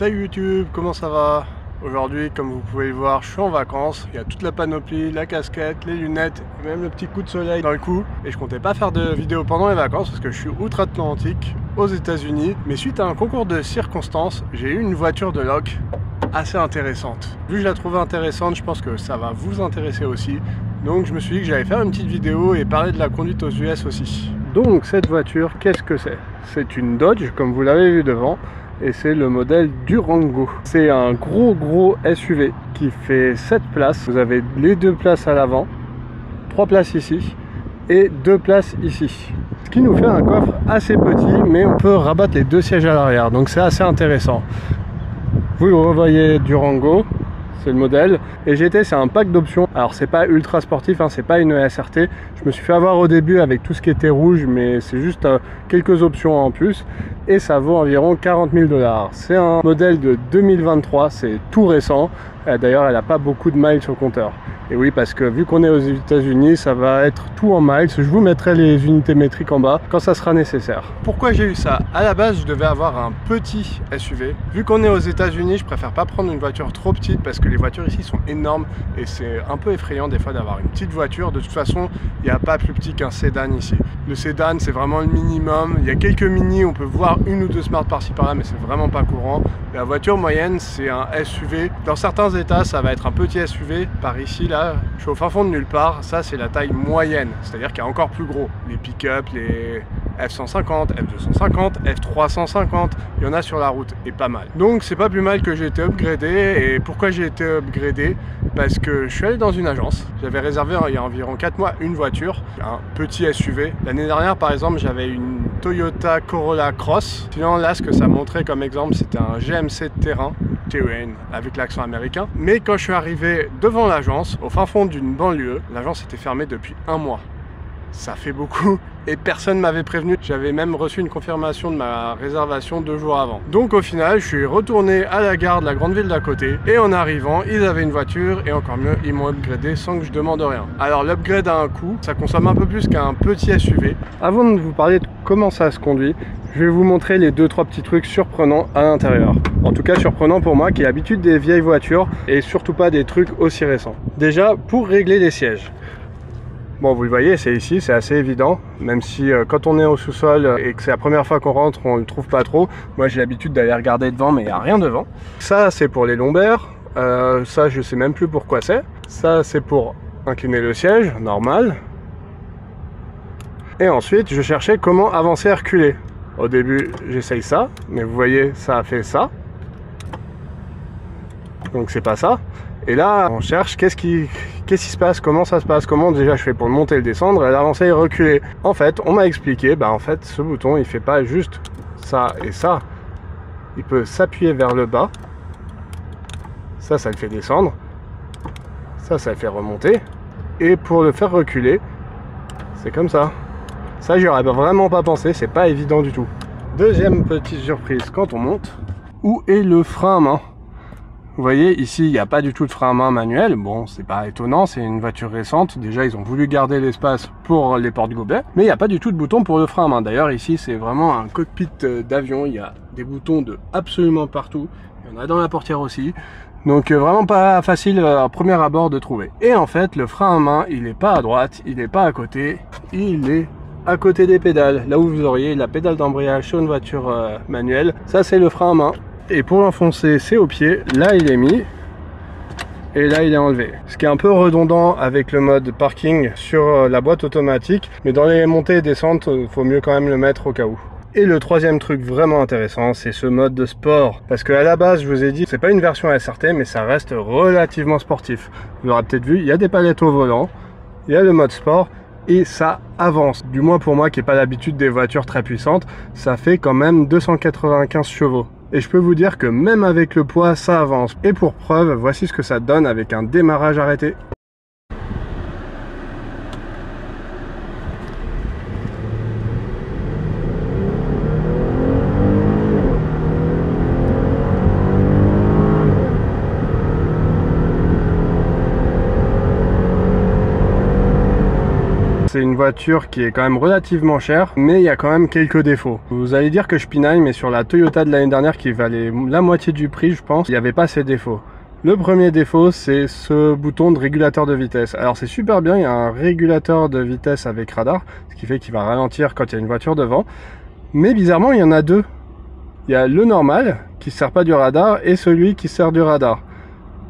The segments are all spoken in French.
Salut YouTube, comment ça va? Aujourd'hui, comme vous pouvez le voir, je suis en vacances. Il y a toute la panoplie, la casquette, les lunettes, et même le petit coup de soleil dans le cou. Et je comptais pas faire de vidéo pendant les vacances parce que je suis outre-Atlantique, aux États-Unis. Mais suite à un concours de circonstances, j'ai eu une voiture de loc assez intéressante. Vu que je la trouvais intéressante, je pense que ça va vous intéresser aussi. Donc je me suis dit que j'allais faire une petite vidéo et parler de la conduite aux US aussi. Donc cette voiture, qu'est-ce que c'est? C'est une Dodge, comme vous l'avez vu devant. Et c'est le modèle Durango. C'est un gros SUV qui fait 7 places. Vous avez les 2 places à l'avant, 3 places ici et 2 places ici. Ce qui nous fait un coffre assez petit, mais on peut rabattre les 2 sièges à l'arrière. Donc c'est assez intéressant. Vous le revoyez Durango, c'est le modèle. Et GT, c'est un pack d'options. Alors c'est pas ultra sportif, hein, c'est pas une SRT. Je me suis fait avoir au début avec tout ce qui était rouge, mais c'est juste quelques options en plus. Et ça vaut environ 40 000 $. C'est un modèle de 2023, c'est tout récent. D'ailleurs, elle n'a pas beaucoup de miles sur le compteur. Et oui, parce que vu qu'on est aux États-Unis, ça va être tout en miles. Je vous mettrai les unités métriques en bas quand ça sera nécessaire. Pourquoi j'ai eu ça? À la base, je devais avoir un petit SUV. Vu qu'on est aux États-Unis, je préfère pas prendre une voiture trop petite parce que les voitures ici sont énormes et c'est un peu effrayant des fois d'avoir une petite voiture. De toute façon, il n'y a pas plus petit qu'un sédan ici. Le sédan, c'est vraiment le minimum. Il y a quelques mini, on peut voir une ou deux smart par-ci par-là, mais c'est vraiment pas courant. La voiture moyenne, c'est un SUV. Dans certains états, ça va être un petit SUV. Par ici, là, je suis au fin fond de nulle part. Ça, c'est la taille moyenne, c'est-à-dire qu'il y a encore plus gros. Les pick-up, les F-150, F-250, F-350, il y en a sur la route, et pas mal. Donc, c'est pas plus mal que j'ai été upgradé. Et pourquoi j'ai été upgradé? Parce que je suis allé dans une agence. J'avais réservé il y a environ 4 mois une voiture, un petit SUV. L'année dernière, par exemple, j'avais une Toyota Corolla Cross. Sinon, là, ce que ça montrait comme exemple, c'était un GMC Terrain, avec l'accent américain. Mais quand je suis arrivé devant l'agence, au fin fond d'une banlieue, l'agence était fermée depuis 1 mois. Ça fait beaucoup et personne ne m'avait prévenu. J'avais même reçu une confirmation de ma réservation 2 jours avant. Donc au final, je suis retourné à la gare de la grande ville d'à côté et en arrivant, ils avaient une voiture et encore mieux, ils m'ont upgradé sans que je demande rien. Alors l'upgrade a un coût, ça consomme un peu plus qu'un petit SUV. Avant de vous parler de comment ça se conduit, je vais vous montrer les 2-3 petits trucs surprenants à l'intérieur. En tout cas surprenant pour moi qui ai l'habitude des vieilles voitures et surtout pas des trucs aussi récents. Déjà, pour régler les sièges. Bon, vous le voyez, c'est ici, c'est assez évident, même si quand on est au sous-sol et que c'est la première fois qu'on rentre, on ne le trouve pas trop. Moi, j'ai l'habitude d'aller regarder devant, mais il n'y a rien devant. Ça, c'est pour les lombaires. Ça, je sais même plus pourquoi c'est. Ça, c'est pour incliner le siège, normal. Et ensuite, je cherchais comment avancer et reculer. Au début, j'essaye ça, mais vous voyez, ça a fait ça. Donc, c'est pas ça. Et là, on cherche qu'est-ce qui se passe, comment ça se passe, comment déjà je fais pour le monter et le descendre, et l'avancer et reculer. En fait, on m'a expliqué, en fait, ce bouton, il fait pas juste ça et ça. Il peut s'appuyer vers le bas. Ça le fait descendre. Ça le fait remonter. Et pour le faire reculer, c'est comme ça. Ça, j'y aurais vraiment pas pensé, c'est pas évident du tout. Deuxième petite surprise, quand on monte, où est le frein à main? Vous voyez, ici, il n'y a pas du tout de frein à main manuel. Bon, c'est pas étonnant, c'est une voiture récente. Déjà, ils ont voulu garder l'espace pour les porte-gobelets. Mais il n'y a pas du tout de bouton pour le frein à main. D'ailleurs, ici, c'est vraiment un cockpit d'avion. Il y a des boutons de absolument partout. Il y en a dans la portière aussi. Donc, vraiment pas facile à premier abord de trouver. Et en fait, le frein à main, il n'est pas à droite, il n'est pas à côté. Il est à côté des pédales. Là où vous auriez la pédale d'embrayage sur une voiture manuelle. Ça, c'est le frein à main. Et pour l'enfoncer, c'est au pied. Là, il est mis. Et là, il est enlevé. Ce qui est un peu redondant avec le mode parking sur la boîte automatique. Mais dans les montées et descentes, il faut mieux quand même le mettre au cas où. Et le troisième truc vraiment intéressant, c'est ce mode de sport. Parce qu'à la base, je vous ai dit, c'est pas une version SRT, mais ça reste relativement sportif. Vous l'aurez peut-être vu, il y a des palettes au volant. Il y a le mode sport. Et ça avance. Du moins pour moi qui n'ai pas l'habitude des voitures très puissantes, ça fait quand même 295 chevaux. Et je peux vous dire que même avec le poids, ça avance. Et pour preuve, voici ce que ça donne avec un démarrage arrêté. une voiture qui est quand même relativement chère, mais il y a quand même quelques défauts. Vous allez dire que je pinaille, mais sur la Toyota de l'année dernière qui valait la moitié du prix, je pense, il n'y avait pas ces défauts. Le premier défaut, c'est ce bouton de régulateur de vitesse. Alors c'est super bien, il y a un régulateur de vitesse avec radar, ce qui fait qu'il va ralentir quand il y a une voiture devant. Mais bizarrement, il y en a deux. Il y a le normal, qui ne sert pas du radar, et celui qui sert du radar.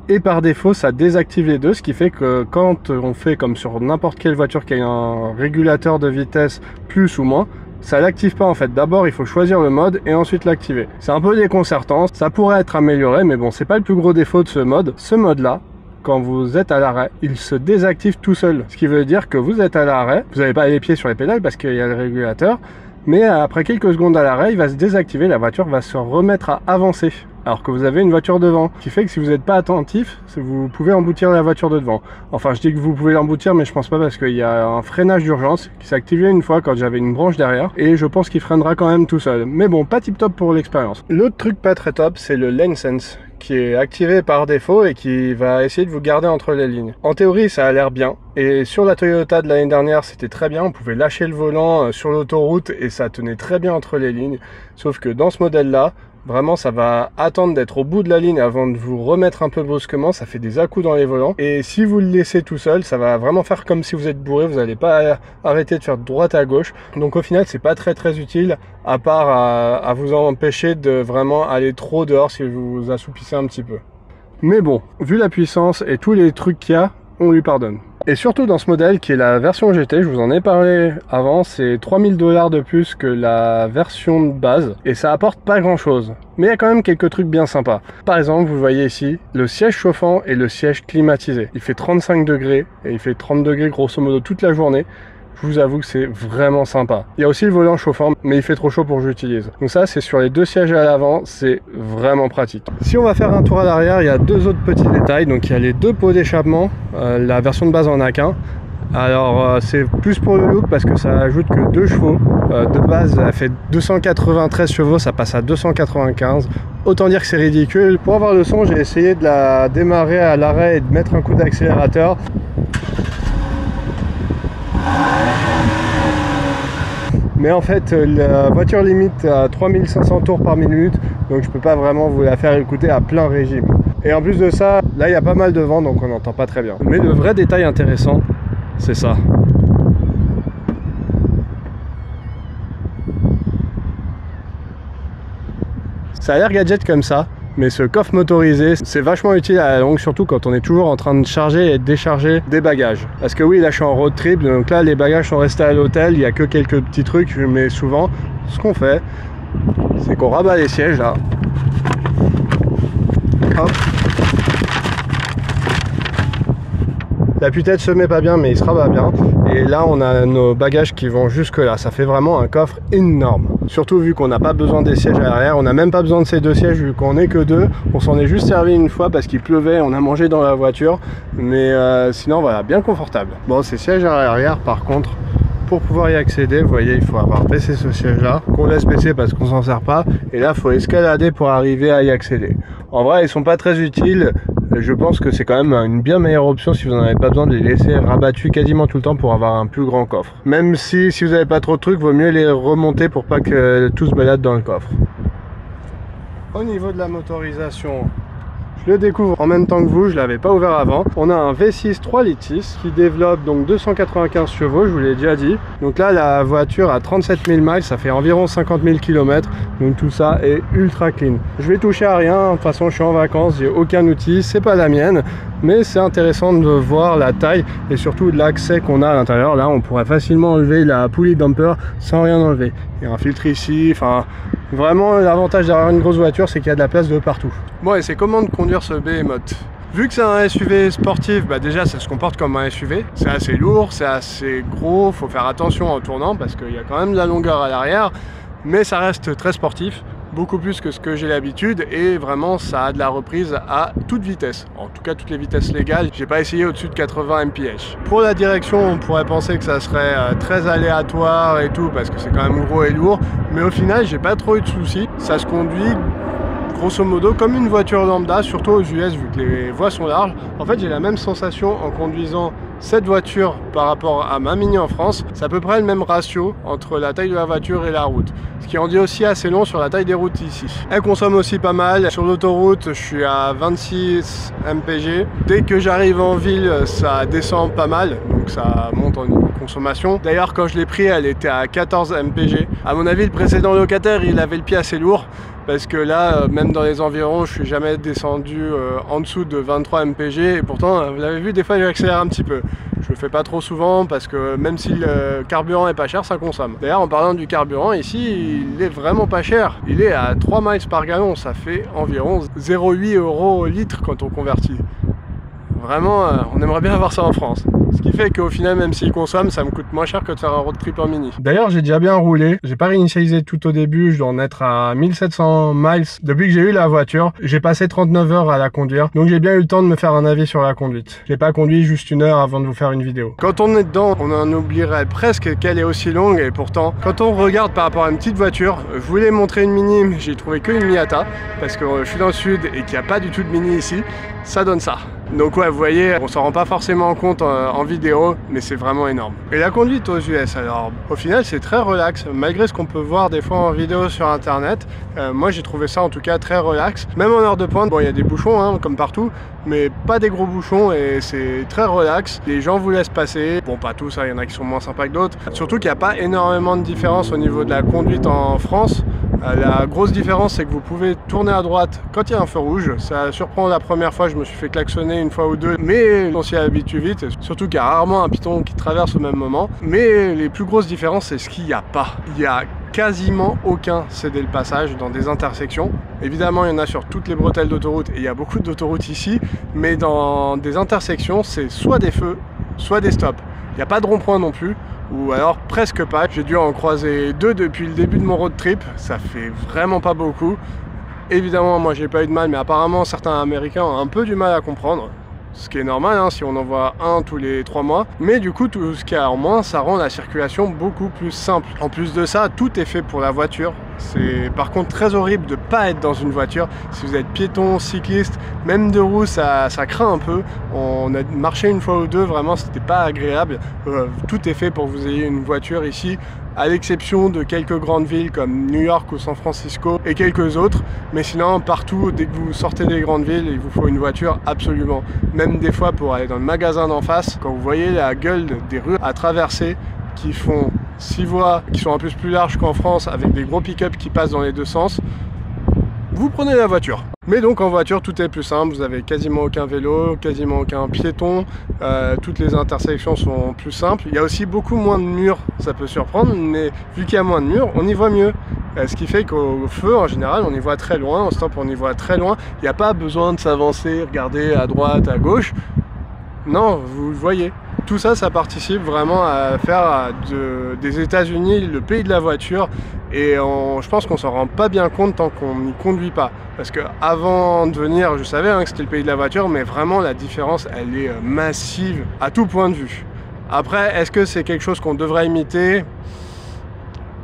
Et par défaut, ça désactive les deux, ce qui fait que quand on fait comme sur n'importe quelle voiture qui a un régulateur de vitesse plus ou moins, ça l'active pas en fait. D'abord il faut choisir le mode et ensuite l'activer. C'est un peu déconcertant, ça pourrait être amélioré, mais bon, c'est pas le plus gros défaut de ce mode. Ce mode là, quand vous êtes à l'arrêt, il se désactive tout seul. Ce qui veut dire que vous êtes à l'arrêt, vous n'avez pas les pieds sur les pédales parce qu'il y a le régulateur, mais après quelques secondes à l'arrêt, il va se désactiver, la voiture va se remettre à avancer. Alors que vous avez une voiture devant, ce qui fait que si vous n'êtes pas attentif, vous pouvez emboutir la voiture de devant. Enfin, je dis que vous pouvez l'emboutir, mais je pense pas parce qu'il y a un freinage d'urgence qui s'est activé une fois quand j'avais une branche derrière, et je pense qu'il freinera quand même tout seul. Mais bon, pas tip top pour l'expérience. L'autre truc pas très top, c'est le lane sense, qui est activé par défaut et qui va essayer de vous garder entre les lignes. En théorie, ça a l'air bien, et sur la Toyota de l'année dernière, c'était très bien, on pouvait lâcher le volant sur l'autoroute et ça tenait très bien entre les lignes, sauf que dans ce modèle-là, vraiment, ça va attendre d'être au bout de la ligne avant de vous remettre un peu brusquement. Ça fait des à-coups dans les volants. Et si vous le laissez tout seul, ça va vraiment faire comme si vous êtes bourré. Vous n'allez pas arrêter de faire de droite à gauche. Donc au final, c'est pas très utile, à part à vous empêcher de vraiment aller trop dehors si vous vous assoupissez un petit peu. Mais bon, vu la puissance et tous les trucs qu'il y a, on lui pardonne. Et surtout dans ce modèle qui est la version GT, je vous en ai parlé avant, c'est 3000 $ de plus que la version de base et ça apporte pas grand chose. Mais il y a quand même quelques trucs bien sympas. Par exemple, vous voyez ici le siège chauffant et le siège climatisé. Il fait 35 degrés et il fait 30 degrés grosso modo toute la journée. Je vous avoue que c'est vraiment sympa. Il y a aussi le volant chauffant, mais il fait trop chaud pour que j'utilise. Donc ça, c'est sur les deux sièges à l'avant, c'est vraiment pratique. Si on va faire un tour à l'arrière, il y a deux autres petits détails. Donc il y a les deux pots d'échappement. La version de base en a qu'un. Alors c'est plus pour le look parce que ça ajoute que 2 chevaux. De base, elle fait 293 chevaux, ça passe à 295. Autant dire que c'est ridicule. Pour avoir le son, j'ai essayé de la démarrer à l'arrêt et de mettre un coup d'accélérateur. Mais en fait, la voiture limite à 3500 tours par minute, donc je peux pas vraiment vous la faire écouter à plein régime. Et en plus de ça, là il y a pas mal de vent, donc on n'entend pas très bien. Mais le vrai détail intéressant, c'est ça. Ça a l'air gadget comme ça, mais ce coffre motorisé, c'est vachement utile à la longue, surtout quand on est toujours en train de charger et de décharger des bagages. Parce que oui, là je suis en road trip, donc là les bagages sont restés à l'hôtel, il n'y a que quelques petits trucs, mais souvent, ce qu'on fait, c'est qu'on rabat les sièges là. Hop. L'appui-tête se met pas bien, mais il se rabat bien. Et là, on a nos bagages qui vont jusque là. Ça fait vraiment un coffre énorme. Surtout vu qu'on n'a pas besoin des sièges à l'arrière. On n'a même pas besoin de ces deux sièges vu qu'on n'est que deux. On s'en est juste servi une fois parce qu'il pleuvait. On a mangé dans la voiture. Mais sinon, voilà, bien confortable. Bon, ces sièges à l'arrière, par contre, pour pouvoir y accéder, vous voyez, il faut avoir baissé ce siège-là, qu'on laisse baisser parce qu'on s'en sert pas. Et là, il faut escalader pour arriver à y accéder. En vrai, ils sont pas très utiles. Je pense que c'est quand même une bien meilleure option si vous n'en avez pas besoin de les laisser rabattus quasiment tout le temps pour avoir un plus grand coffre. Même si vous n'avez pas trop de trucs, vaut mieux les remonter pour pas que tout se balade dans le coffre. Au niveau de la motorisation, je le découvre en même temps que vous, je l'avais pas ouvert avant. On a un V6 3,6 litres qui développe donc 295 chevaux, je vous l'ai déjà dit. Donc là, la voiture a 37 000 miles, ça fait environ 50 000 km. Donc tout ça est ultra clean. Je vais toucher à rien, de toute façon je suis en vacances, j'ai aucun outil, c'est pas la mienne. Mais c'est intéressant de voir la taille et surtout de l'accès qu'on a à l'intérieur. Là, on pourrait facilement enlever la poulie dumper sans rien enlever. Il y a un filtre ici, enfin... Vraiment, l'avantage d'avoir une grosse voiture, c'est qu'il y a de la place de partout. Bon, et c'est comment de conduire ce Behemoth? Vu que c'est un SUV sportif, bah déjà ça se comporte comme un SUV. C'est assez lourd, c'est assez gros, faut faire attention en tournant parce qu'il y a quand même de la longueur à l'arrière. Mais ça reste très sportif, beaucoup plus que ce que j'ai l'habitude, et vraiment ça a de la reprise à toute vitesse. En tout cas toutes les vitesses légales, j'ai pas essayé au-dessus de 80 mph. Pour la direction, on pourrait penser que ça serait très aléatoire et tout, parce que c'est quand même gros et lourd, mais au final j'ai pas trop eu de soucis. Ça se conduit grosso modo comme une voiture lambda, surtout aux US vu que les voies sont larges. En fait j'ai la même sensation en conduisant cette voiture par rapport à ma Mini en France. C'est à peu près le même ratio entre la taille de la voiture et la route, ce qui en dit aussi assez long sur la taille des routes ici. Elle consomme aussi pas mal. Sur l'autoroute je suis à 26 mpg. Dès que j'arrive en ville ça descend pas mal, donc ça monte en consommation. D'ailleurs quand je l'ai pris elle était à 14 mpg. À mon avis le précédent locataire il avait le pied assez lourd, parce que là même dans les environs je suis jamais descendu en dessous de 23 mpg, et pourtant vous l'avez vu, des fois j'accélère un petit peu. Je le fais pas trop souvent parce que même si le carburant est pas cher, ça consomme. D'ailleurs en parlant du carburant, ici il est vraiment pas cher, il est à 3 miles par gallon, ça fait environ 0,8 € au litre quand on convertit. Vraiment on aimerait bien avoir ça en France. Ce qui fait qu'au final, même s'il consomme, ça me coûte moins cher que de faire un road trip en Mini. D'ailleurs, j'ai déjà bien roulé. J'ai pas réinitialisé tout au début. Je dois en être à 1700 miles depuis que j'ai eu la voiture. J'ai passé 39 heures à la conduire. Donc j'ai bien eu le temps de me faire un avis sur la conduite. J'ai pas conduit juste 1 heure avant de vous faire une vidéo. Quand on est dedans, on en oublierait presque qu'elle est aussi longue. Et pourtant, quand on regarde par rapport à une petite voiture, je voulais montrer une Mini, mais j'ai trouvé que une Miata. Parce que je suis dans le sud et qu'il n'y a pas du tout de Mini ici. Ça donne ça. Donc ouais, vous voyez, on s'en rend pas forcément compte en vidéo, mais c'est vraiment énorme. Et la conduite aux US, alors au final c'est très relax, malgré ce qu'on peut voir des fois en vidéo sur internet. Moi j'ai trouvé ça en tout cas très relax. Même en heure de pointe, bon il y a des bouchons hein, comme partout, mais pas des gros bouchons et c'est très relax. Les gens vous laissent passer, bon pas tous, il y en a qui sont moins sympas que d'autres. Surtout qu'il n'y a pas énormément de différence au niveau de la conduite en France. La grosse différence c'est que vous pouvez tourner à droite quand il y a un feu rouge. Ça surprend la première fois, je me suis fait klaxonner une fois ou deux, mais on s'y habitue vite, surtout qu'il y a rarement un piéton qui traverse au même moment. Mais les plus grosses différences c'est ce qu'il n'y a pas. Il y a quasiment aucun céder le passage dans des intersections. Évidemment il y en a sur toutes les bretelles d'autoroute et il y a beaucoup d'autoroutes ici, mais dans des intersections c'est soit des feux, soit des stops. Il n'y a pas de rond-point non plus, ou alors presque pas. J'ai dû en croiser 2 depuis le début de mon road trip, ça fait vraiment pas beaucoup. Évidemment moi j'ai pas eu de mal, mais apparemment certains américains ont un peu du mal à comprendre. Ce qui est normal hein, si on en voit un tous les 3 mois. Mais du coup tout ce qu'il y a en moins, ça rend la circulation beaucoup plus simple. En plus de ça, tout est fait pour la voiture. C'est par contre très horrible de ne pas être dans une voiture. Si vous êtes piéton, cycliste, même de roue, ça craint un peu. On a marché une fois ou deux, vraiment c'était pas agréable. Tout est fait pour que vous ayez une voiture ici, à l'exception de quelques grandes villes comme New York ou San Francisco et quelques autres. Mais sinon partout, dès que vous sortez des grandes villes, il vous faut une voiture absolument. Même des fois pour aller dans le magasin d'en face, quand vous voyez la gueule des rues à traverser qui font 6 voies, qui sont en plus larges qu'en France, avec des gros pick-up qui passent dans les deux sens, vous prenez la voiture. Mais donc en voiture tout est plus simple, vous avez quasiment aucun vélo, quasiment aucun piéton, toutes les intersections sont plus simples. Il y a aussi beaucoup moins de murs, ça peut surprendre, mais vu qu'il y a moins de murs, on y voit mieux. Ce qui fait qu'au feu, en général, on y voit très loin, au stop, on y voit très loin. Il n'y a pas besoin de s'avancer, regarder à droite, à gauche. Non, vous le voyez. Tout ça, ça participe vraiment à faire des États-Unis le pays de la voiture. Et je pense qu'on s'en rend pas bien compte tant qu'on n'y conduit pas. Parce que avant de venir, je savais que c'était le pays de la voiture, mais vraiment la différence, elle est massive à tout point de vue. Après, est-ce que c'est quelque chose qu'on devrait imiter ?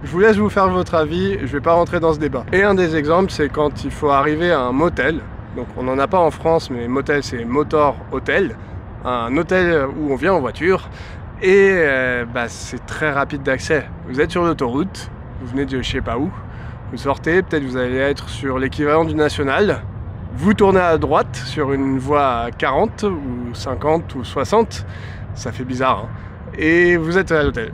Je vous laisse vous faire votre avis, je vais pas rentrer dans ce débat. Et un des exemples, c'est quand il faut arriver à un motel. Donc on n'en a pas en France, mais motel c'est motor hôtel. Un hôtel où on vient en voiture. Et c'est très rapide d'accès. Vous êtes sur l'autoroute, vous venez de je sais pas où, vous sortez, peut-être vous allez être sur l'équivalent du national. Vous tournez à droite sur une voie à 40 ou 50 ou 60. Ça fait bizarre, hein. Et vous êtes à l'hôtel.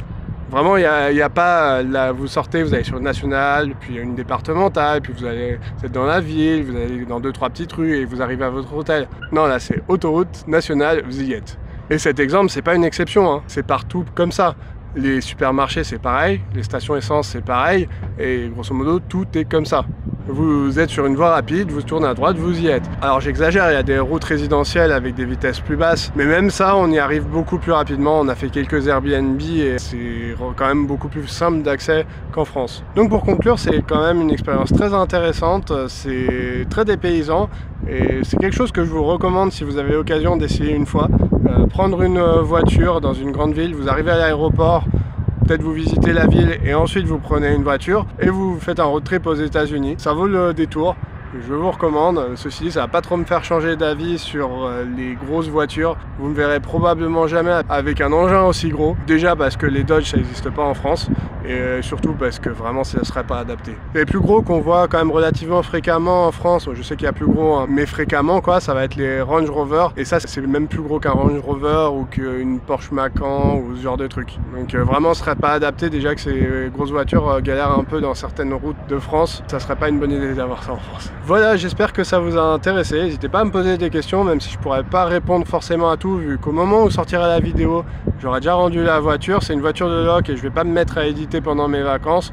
Vraiment, il y a pas, là, vous sortez, vous allez sur une nationale, puis une départementale, puis vous êtes dans la ville, vous allez dans 2-3 petites rues et vous arrivez à votre hôtel. Non, là, c'est autoroute nationale, vous y êtes. Et cet exemple, c'est pas une exception, hein. C'est partout comme ça. Les supermarchés, c'est pareil, les stations essence, c'est pareil, et grosso modo, tout est comme ça. Vous êtes sur une voie rapide, vous tournez à droite, vous y êtes. Alors j'exagère, il y a des routes résidentielles avec des vitesses plus basses, mais même ça, on y arrive beaucoup plus rapidement. On a fait quelques Airbnb et c'est quand même beaucoup plus simple d'accès qu'en France. Donc pour conclure, c'est quand même une expérience très intéressante, c'est très dépaysant, et c'est quelque chose que je vous recommande si vous avez l'occasion d'essayer une fois. Prendre une voiture dans une grande ville, vous arrivez à l'aéroport, peut-être vous visitez la ville et ensuite vous prenez une voiture et vous faites un road trip aux États-Unis. Ça vaut le détour. je vous recommande. Ceci dit, ça va pas trop me faire changer d'avis sur les grosses voitures. Vous me verrez probablement jamais avec un engin aussi gros. Déjà parce que les Dodge ça n'existe pas en France et surtout parce que vraiment ça serait pas adapté. Les plus gros qu'on voit quand même relativement fréquemment en France, je sais qu'il y a plus gros hein, mais fréquemment quoi, ça va être les Range Rover et ça c'est même plus gros qu'un Range Rover ou qu'une Porsche Macan ou ce genre de truc. Donc vraiment ce serait pas adapté, déjà que ces grosses voitures galèrent un peu dans certaines routes de France, ça serait pas une bonne idée d'avoir ça en France. Voilà, j'espère que ça vous a intéressé, n'hésitez pas à me poser des questions même si je pourrais pas répondre forcément à tout vu qu'au moment où sortira la vidéo j'aurai déjà rendu la voiture, c'est une voiture de loc et je vais pas me mettre à éditer pendant mes vacances,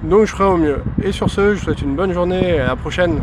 donc je ferai au mieux. Et sur ce, je vous souhaite une bonne journée et à la prochaine.